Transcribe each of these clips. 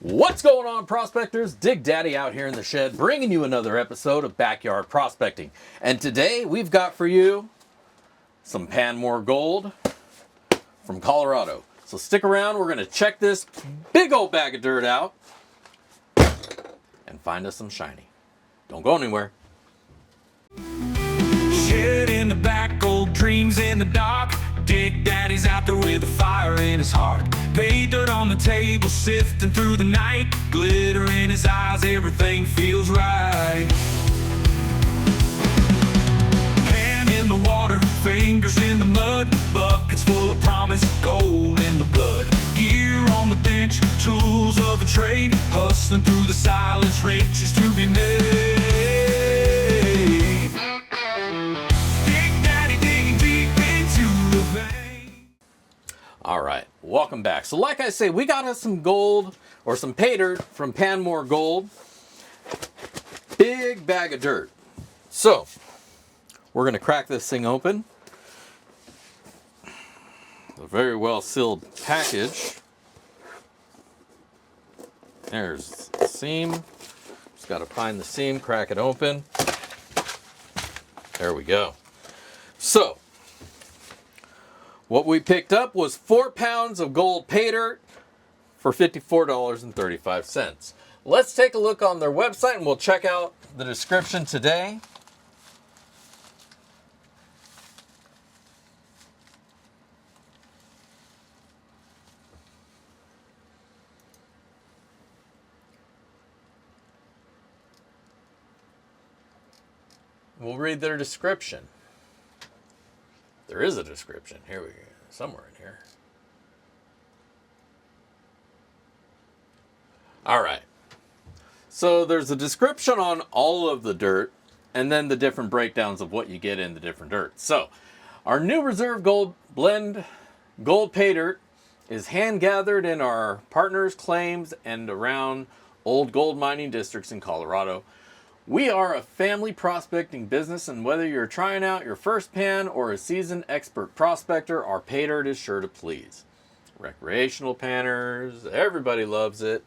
What's going on, prospectors? Dig Daddy out here in the shed, bringing you another episode of Backyard Prospecting. And today we've got for you some Panmure Gold from Colorado. So stick around, we're gonna check this big old bag of dirt out and find us some shiny. Don't go anywhere. Shed in the back, old dreams in the dark. Dig Daddy's out there with a fire in his heart. Pay dirt on the table, sifting through the night. Glitter in his eyes, everything feels right. Hand in the water, fingers in the mud. Buckets full of promise, gold in the blood. Gear on the bench, tools of a trade. Hustling through the silence, riches to be made. All right, welcome back. So like I say, we got us some gold, or some pay dirt from Panmure Gold. Big bag of dirt. So, we're gonna crack this thing open. A very well sealed package. There's the seam. Just gotta find the seam, crack it open. There we go. So, what we picked up was 4 pounds of gold pay dirt for $54.35. Let's take a look on their website and we'll check out the description today. We'll read their description. There is a description. Here we go. Somewhere in here. All right. So there's a description on all of the dirt and then the different breakdowns of what you get in the different dirt. So our new reserve gold blend gold pay dirt is hand gathered in our partners' claims and around old gold mining districts in Colorado. We are a family prospecting business, and whether you're trying out your first pan or a seasoned expert prospector, our pay dirt is sure to please. Recreational panners, everybody loves it.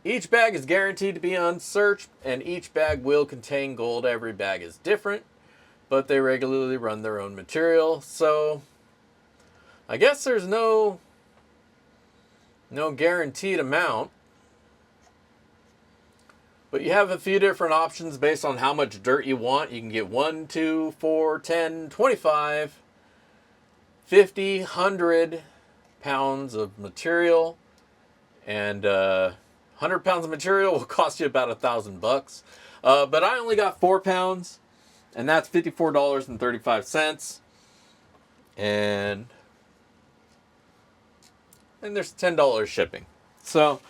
Each bag is guaranteed to be unsearched, and each bag will contain gold. Every bag is different, but they regularly run their own material. So I guess there's no guaranteed amount. But you have a few different options based on how much dirt you want. You can get 1, 2, 4, 10, 25, 50, 100 pounds of material. And 100 pounds of material will cost you about $1,000. But I only got 4 pounds, and that's $54.35. And there's $10 shipping. So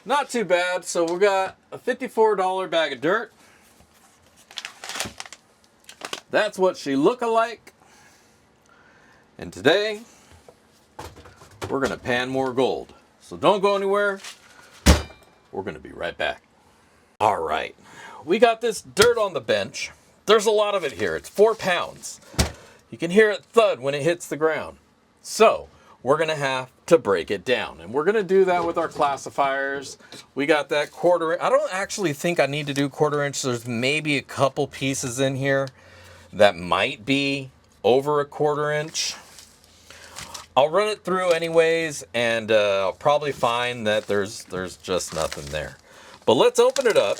not too bad. So we got a $54 bag of dirt. That's what she look alike. And today, we're going to pan more gold. So don't go anywhere. We're going to be right back. All right. We got this dirt on the bench. There's a lot of it here. It's 4 pounds. You can hear it thud when it hits the ground. So we're going to have to break it down. And we're going to do that with our classifiers. We got that 1/4 inch. I don't actually think I need to do 1/4 inch. There's maybe a couple pieces in here that might be over a 1/4 inch. I'll run it through anyways, and I'll probably find that there's just nothing there. But let's open it up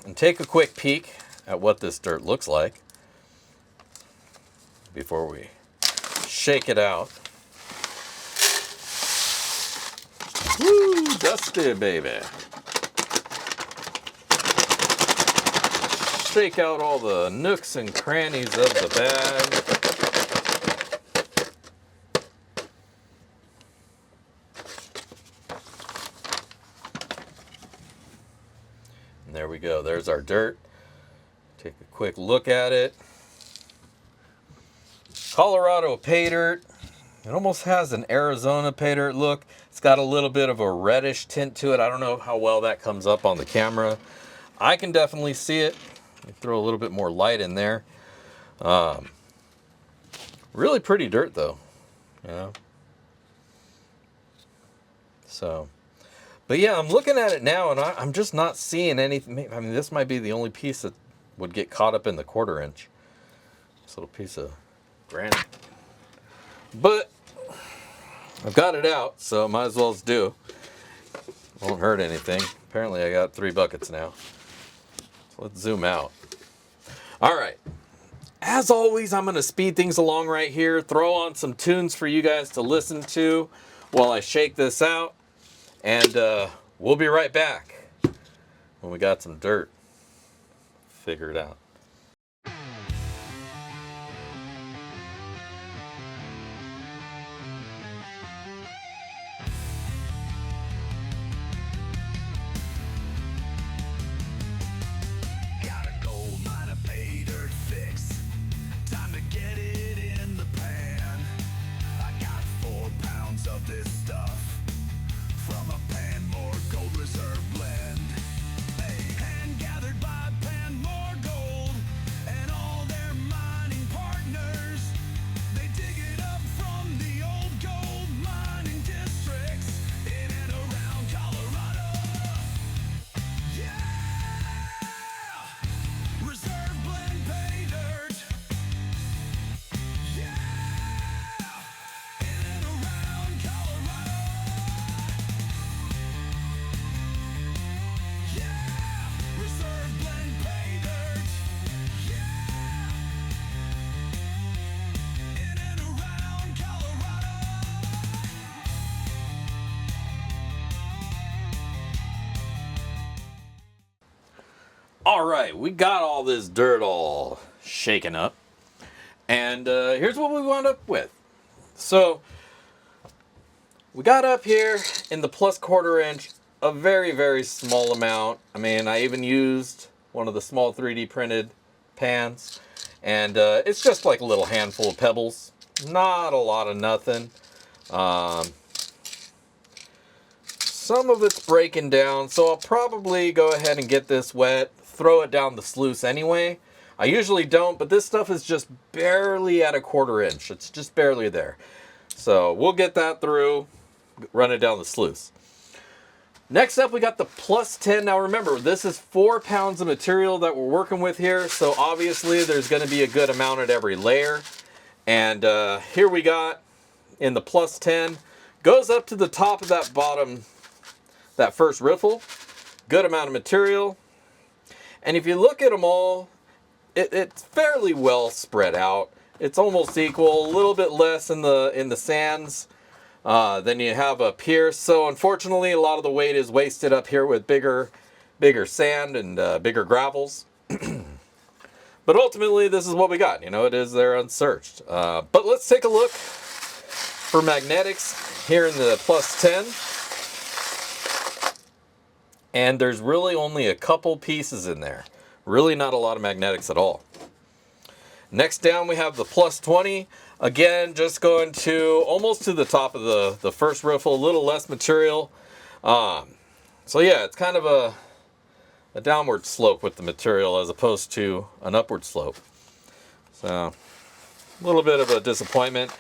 and take a quick peek at what this dirt looks like before we shake it out. Woo, dusty baby. Shake out all the nooks and crannies of the bag. And there we go. There's our dirt. Take a quick look at it. Colorado pay dirt. It almost has an Arizona pay dirt look. It's got a little bit of a reddish tint to it. I don't know how well that comes up on the camera. I can definitely see it. Throw a little bit more light in there. Really pretty dirt though. You know? So, but yeah, I'm looking at it now, and I'm just not seeing anything. I mean, this might be the only piece that would get caught up in the 1/4 inch. This little piece of granite. But I've got it out, so might as well do. Won't hurt anything. Apparently I got 3 buckets now. So let's zoom out. All right. As always, I'm going to speed things along right here. Throw on some tunes for you guys to listen to while I shake this out. And we'll be right back when we got some dirt figured out. Got a gold mine, a paydirt fix. Time to get it in the pan. I got 4 pounds of this stuff from a Panmore Gold Reserve blend. Hey, hand gathered by Panmore Gold and all their mining partners. They dig it up from the old gold mining districts in and around Colorado. Yeah! Reserve blend pay dirt. Yeah! In and around Colorado. Yeah! Reserve blend pay dirt. Yeah! In and around Colorado. All right, we got all this dirt all shaken up. And here's what we wound up with. So we got up here in the plus 1/4 inch a very, very small amount. I mean, I even used one of the small 3D printed pans. And it's just like a little handful of pebbles. Not a lot of nothing. Some of it's breaking down, so I'll probably go ahead and get this wet, throw it down the sluice anyway. I usually don't, but this stuff is just barely at a 1/4 inch. It's just barely there. So we'll get that through, run it down the sluice. Next up, we got the plus 10. Now remember, this is 4 pounds of material that we're working with here, so obviously there's going to be a good amount at every layer. And here we got in the plus 10, goes up to the top of that bottom, that first riffle. Good amount of material. And if you look at them all, it's fairly well spread out. It's almost equal, a little bit less in the sands than you have up here. So unfortunately, a lot of the weight is wasted up here with bigger sand and bigger gravels. But ultimately, this is what we got. You know, it is there unsearched. But let's take a look for magnetics here in the plus 10. And there's really only a couple pieces in there. Really not a lot of magnetics at all. Next down we have the plus 20. Again, just going to almost to the top of the first riffle, a little less material. So yeah, it's kind of a downward slope with the material as opposed to an upward slope. So a little bit of a disappointment.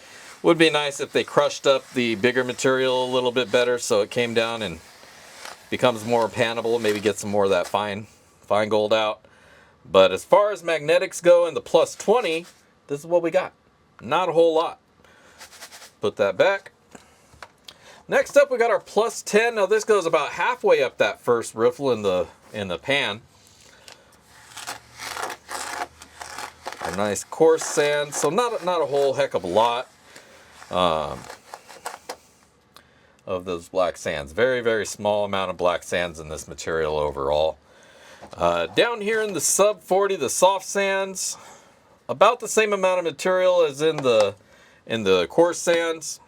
Would be nice if they crushed up the bigger material a little bit better so it came down and becomes more pannable, maybe get some more of that fine gold out. But as far as magnetics go in the plus 20, this is what we got. Not a whole lot. Put that back. Next up, we got our plus 10. Now this goes about halfway up that first riffle in the pan. A nice coarse sand, so not a whole heck of a lot of those black sands. Very, very small amount of black sands in this material overall. Down here in the sub 40, the soft sands, about the same amount of material as in the coarse sands.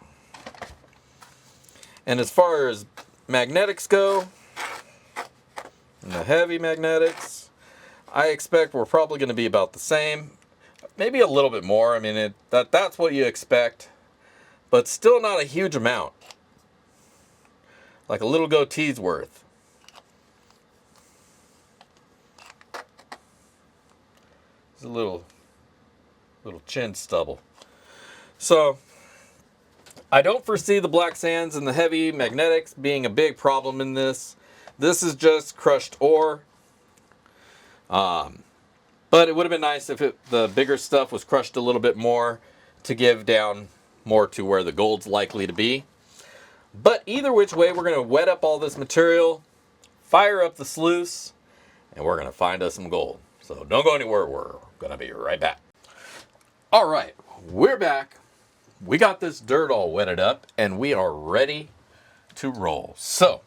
And as far as magnetics go, and the heavy magnetics, I expect we're probably going to be about the same. Maybe a little bit more. I mean, that's what you expect. But still not a huge amount. Like a little goatee's worth. It's a little chin stubble. So I don't foresee the black sands and the heavy magnetics being a big problem in this. This is just crushed ore. But it would have been nice if the bigger stuff was crushed a little bit more to give down more to where the gold's likely to be. But either which way, we're going to wet up all this material, fire up the sluice, and we're going to find us some gold. So don't go anywhere. We're going to be right back. All right, we're back. We got this dirt all wetted up, and we are ready to roll. So,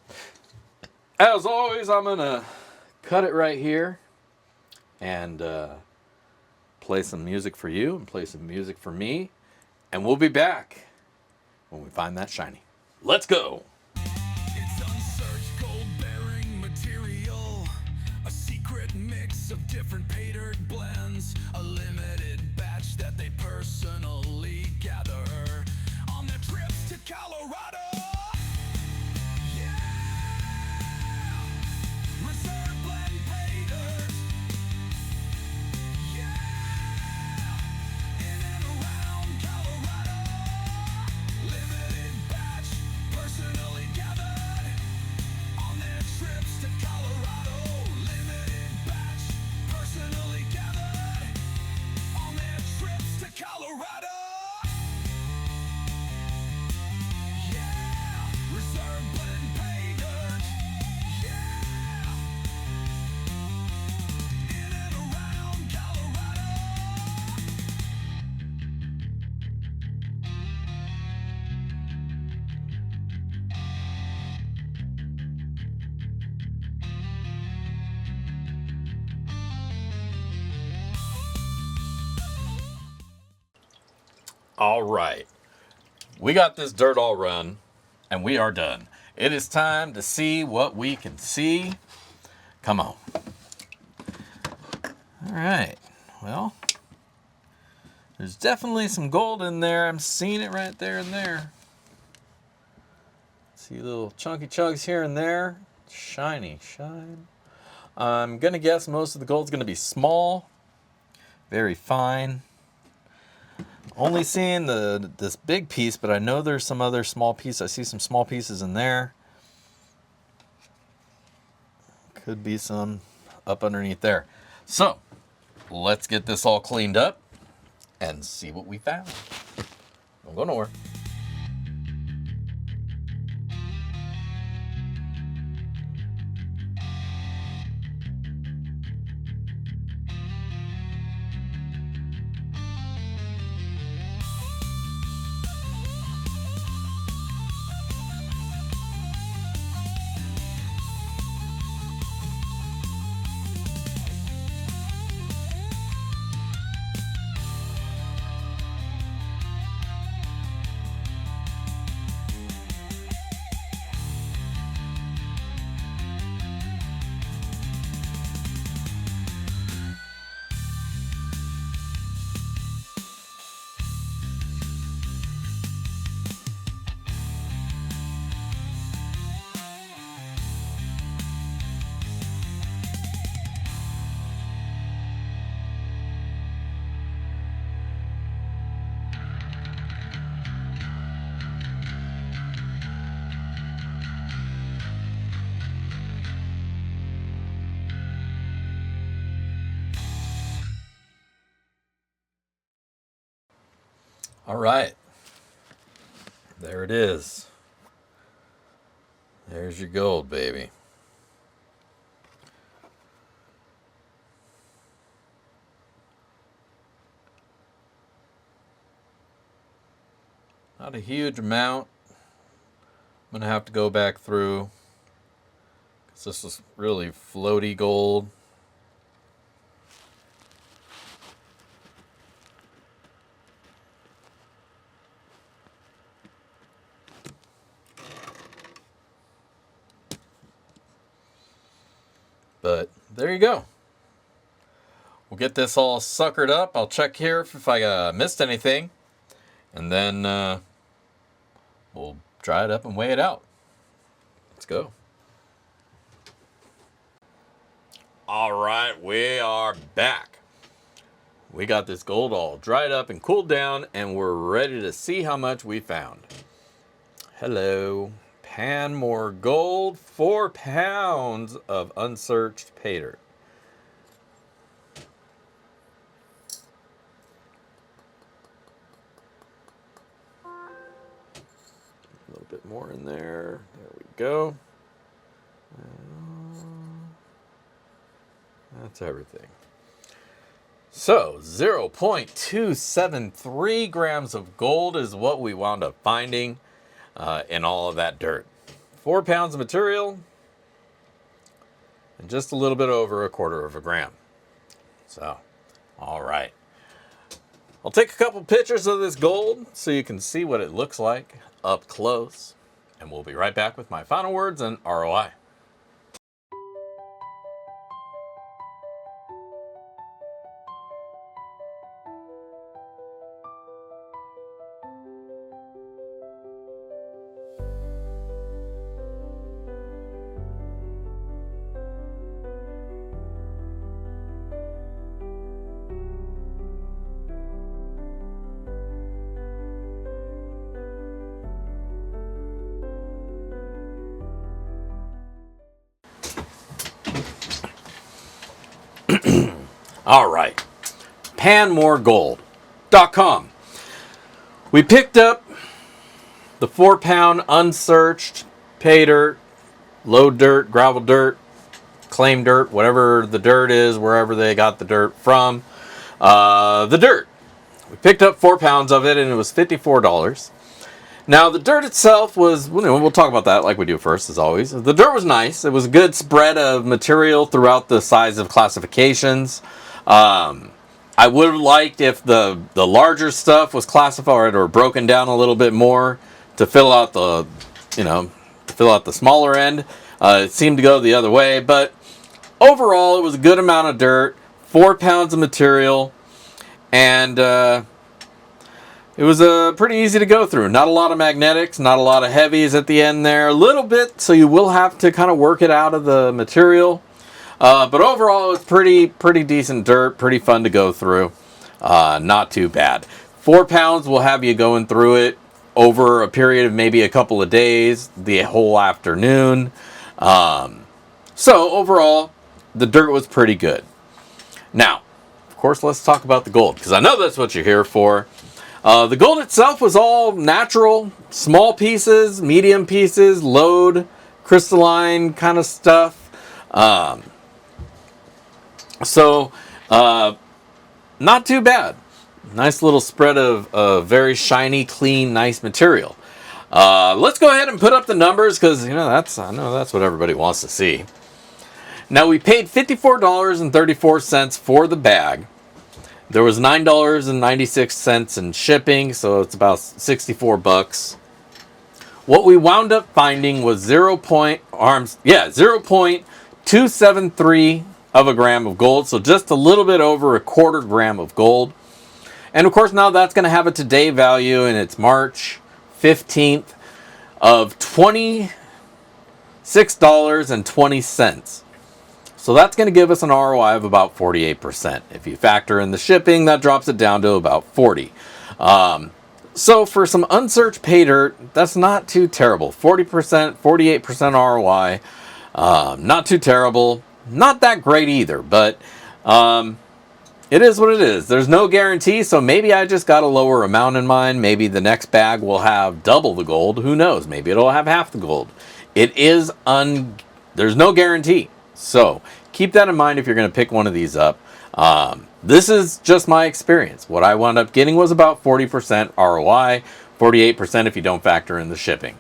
as always, I'm going to cut it right here and play some music for you and play some music for me. And we'll be back when we find that shiny. Let's go. It's unsearched gold-bearing material, a secret mix of different paydirt blends, a limited batch that they personally gather on their trips to Colorado. Yeah, reserve blend paydirt. Yeah, in and around Colorado, limited batch personally gathered on their trips to Colorado. Limited batch personally gathered on their trips to Colorado. Yeah, reserve blend paydirt. Yeah, in and around Colorado. All right. We got this dirt all run, and we are done. It is time to see what we can see. Come on. All right. Well, there's definitely some gold in there. I'm seeing it right there and there. See little chunky chunks here and there. Shiny, shine. I'm going to guess most of the gold's going to be small. Very fine. Only seeing this big piece, but I know there's some other small pieces. I see some small pieces in there. Could be some up underneath there. So, let's get this all cleaned up and see what we found. Don't go nowhere. All right. There it is. There's your gold, baby. Not a huge amount. I'm going to have to go back through because this is really floaty gold. But there you go. We'll get this all suckered up. I'll check here if I missed anything. And then we'll dry it up and weigh it out. Let's go. All right, we are back. We got this gold all dried up and cooled down, and we're ready to see how much we found. Hello. Pan more gold, 4 pounds of unsearched pay dirt. A little bit more in there. There we go. That's everything. So 0.273 grams of gold is what we wound up finding in all of that dirt. 4 pounds of material and just a little bit over 1/4 of a gram. So, all right. I'll take a couple pictures of this gold so you can see what it looks like up close. And we'll be right back with my final words and ROI. All right. Panmoregold.com. We picked up the 4 pound unsearched pay dirt, low dirt, gravel dirt, claim dirt, whatever the dirt is, wherever they got the dirt from. The dirt. We picked up 4 pounds of it and it was $54. Now, the dirt itself was, we'll talk about that like we do first, as always. The dirt was nice. It was a good spread of material throughout the size of classifications. I would have liked if the larger stuff was classified or broken down a little bit more to fill out the smaller end. It seemed to go the other way, but overall, it was a good amount of dirt, 4 pounds of material, and it was pretty easy to go through. Not a lot of magnetics, not a lot of heavies at the end there. A little bit, so you will have to kind of work it out of the material. But overall, it's pretty decent dirt, pretty fun to go through. Not too bad. 4 pounds will have you going through it over a period of maybe a couple of days, the whole afternoon. So overall, the dirt was pretty good. Now, of course, let's talk about the gold, because I know that's what you're here for. The gold itself was all natural, small pieces, medium pieces, load, crystalline kind of stuff. So, not too bad. Nice little spread of very shiny, clean, nice material. Let's go ahead and put up the numbers because, I know that's what everybody wants to see. Now, we paid $54.34 for the bag. There was $9.96 in shipping, so it's about 64 bucks. What we wound up finding was 0.273 of a gram of gold, so just a little bit over 1/4 gram of gold. And of course, now that's going to have a today value, and it's March 15th of $26.20. So that's going to give us an ROI of about 48%. If you factor in the shipping, that drops it down to about 40. So for some unsearched pay dirt, that's not too terrible. 40%, 48% ROI. Not too terrible. Not that great either, but it is what it is. There's no guarantee, so maybe I just got a lower amount in mind. Maybe the next bag will have double the gold. Who knows? Maybe it'll have half the gold. There's no guarantee. So keep that in mind if you're going to pick one of these up. This is just my experience. What I wound up getting was about 40% ROI, 48% if you don't factor in the shipping.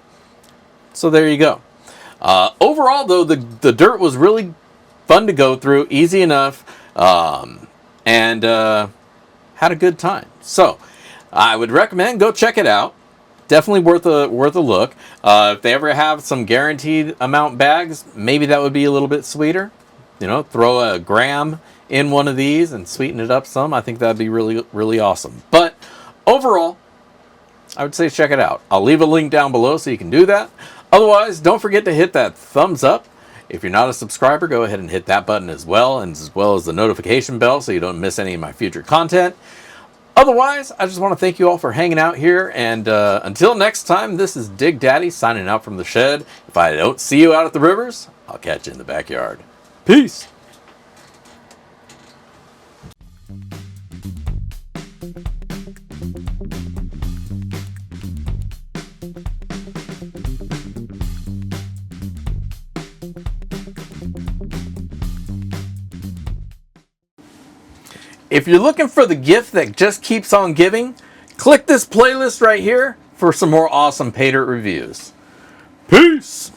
So there you go. Overall, though, the dirt was really fun to go through, easy enough, and had a good time. So I would recommend go check it out. Definitely worth a look. If they ever have some guaranteed amount bags, maybe that would be a little bit sweeter. Throw a gram in one of these and sweeten it up some. I think that'd be really, really awesome. But overall, I would say check it out. I'll leave a link down below so you can do that. Otherwise, don't forget to hit that thumbs up. If you're not a subscriber, go ahead and hit that button as well, and as well as the notification bell so you don't miss any of my future content. Otherwise, I just want to thank you all for hanging out here. And until next time, this is Dig Daddy signing out from the shed. If I don't see you out at the rivers, I'll catch you in the backyard. Peace. If you're looking for the gift that just keeps on giving, click this playlist right here for some more awesome pay dirt reviews. Peace!